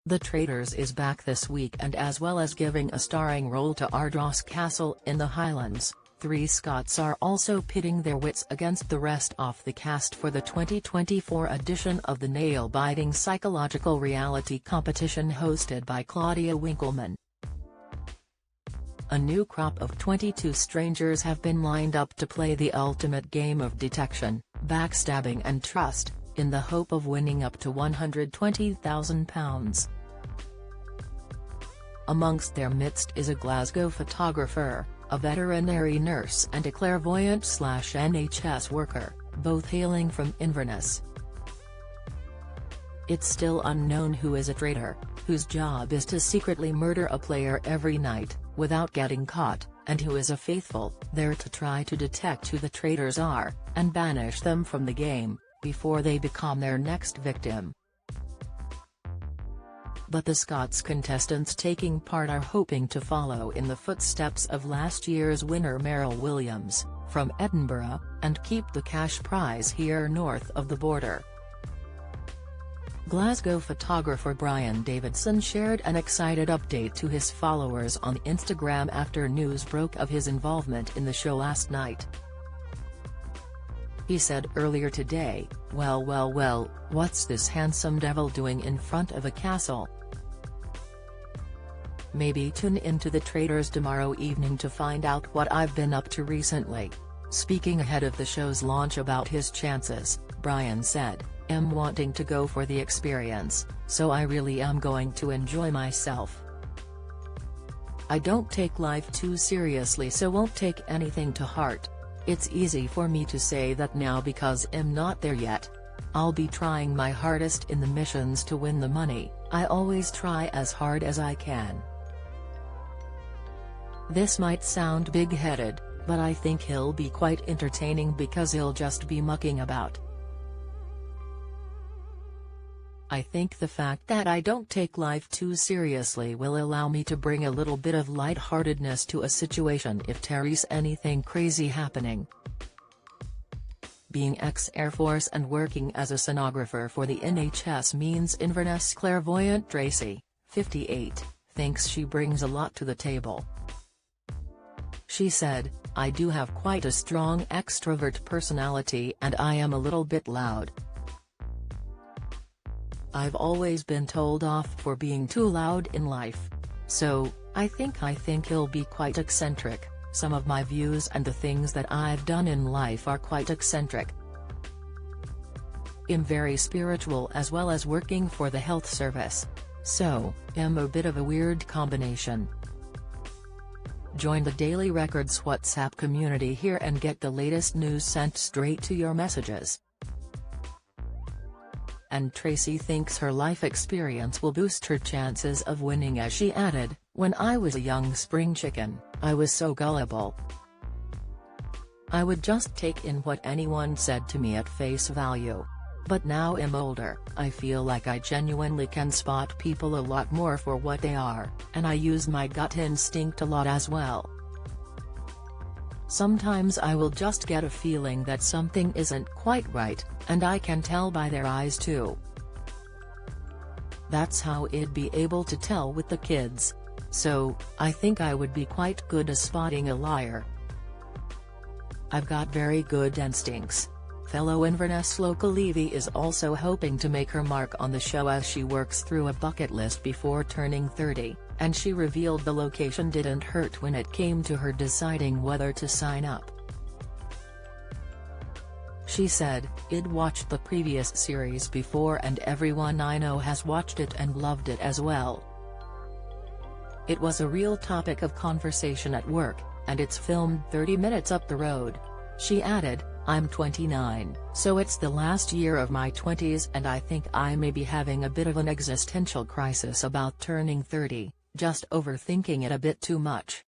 The Traitors is back this week, and as well as giving a starring role to Ardross Castle in the Highlands, 3 Scots are also pitting their wits against the rest of the cast for the 2024 edition of the nail-biting psychological reality competition hosted by Claudia Winkleman. A new crop of 22 strangers have been lined up to play the ultimate game of detection, backstabbing and trust, in the hope of winning up to £120,000. Amongst their midst is a Glasgow photographer, a veterinary nurse and a clairvoyant/NHS worker, both hailing from Inverness. It's still unknown who is a traitor, whose job is to secretly murder a player every night, without getting caught, and who is a faithful, there to try to detect who the traitors are, and banish them from the game, before they become their next victim. But the Scots contestants taking part are hoping to follow in the footsteps of last year's winner Meryl Williams, from Edinburgh, and keep the cash prize here north of the border. Glasgow photographer Brian Davidson shared an excited update to his followers on Instagram after news broke of his involvement in the show last night. He said earlier today, well, what's this handsome devil doing in front of a castle? Maybe tune into The Traitors tomorrow evening to find out what I've been up to recently. Speaking ahead of the show's launch about his chances, Brian said, "I'm wanting to go for the experience, so I really am going to enjoy myself. I don't take life too seriously, so won't take anything to heart. It's easy for me to say that now because I'm not there yet. I'll be trying my hardest in the missions to win the money. I always try as hard as I can." This might sound big-headed, but I think he'll be quite entertaining because he'll just be mucking about. I think the fact that I don't take life too seriously will allow me to bring a little bit of lightheartedness to a situation if there's anything crazy happening. Being ex-Air Force and working as a sonographer for the NHS means Inverness clairvoyant Tracy, 58, thinks she brings a lot to the table. She said, "I do have quite a strong extrovert personality and I am a little bit loud. I've always been told off for being too loud in life. So, I think he'll be quite eccentric. Some of my views and the things that I've done in life are quite eccentric. I'm very spiritual as well as working for the health service. So, I'm a bit of a weird combination." Join the Daily Records WhatsApp community here and get the latest news sent straight to your messages. And Tracy thinks her life experience will boost her chances of winning, as she added, "When I was a young spring chicken, I was so gullible. I would just take in what anyone said to me at face value. But now I'm older, I feel like I genuinely can spot people a lot more for what they are, and I use my gut instinct a lot as well. Sometimes I will just get a feeling that something isn't quite right, and I can tell by their eyes too. That's how I'd be able to tell with the kids. So, I think I would be quite good at spotting a liar. I've got very good instincts." Fellow Inverness local Evie is also hoping to make her mark on the show as she works through a bucket list before turning 30, and she revealed the location didn't hurt when it came to her deciding whether to sign up. She said, "I'd watched the previous series before and everyone I know has watched it and loved it as well. It was a real topic of conversation at work, and it's filmed 30 minutes up the road." She added, "I'm 29, so it's the last year of my 20s and I think I may be having a bit of an existential crisis about turning 30, just overthinking it a bit too much.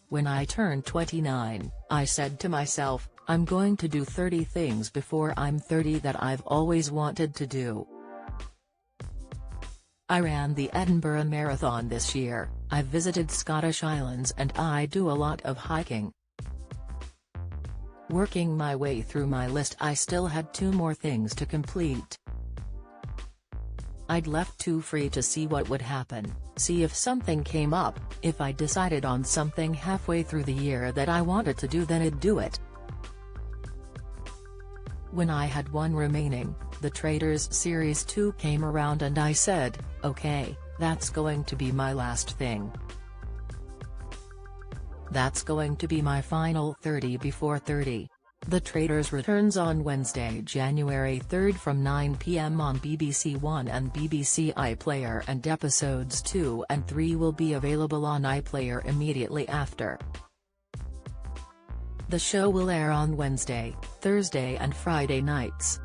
When I turned 29, I said to myself, I'm going to do 30 things before I'm 30 that I've always wanted to do. I ran the Edinburgh Marathon this year, I've visited Scottish Islands and I do a lot of hiking. Working my way through my list, I still had 2 more things to complete. I'd left too free to see what would happen, see if something came up. If I decided on something halfway through the year that I wanted to do, then I'd do it. When I had one remaining, The Traitors Series 2 came around and I said, okay, that's going to be my last thing. That's going to be my final 30 before 30. The Traitors returns on Wednesday, January 3 from 9 p.m. on BBC One and BBC iPlayer, and episodes 2 and 3 will be available on iPlayer immediately after. The show will air on Wednesday, Thursday and Friday nights.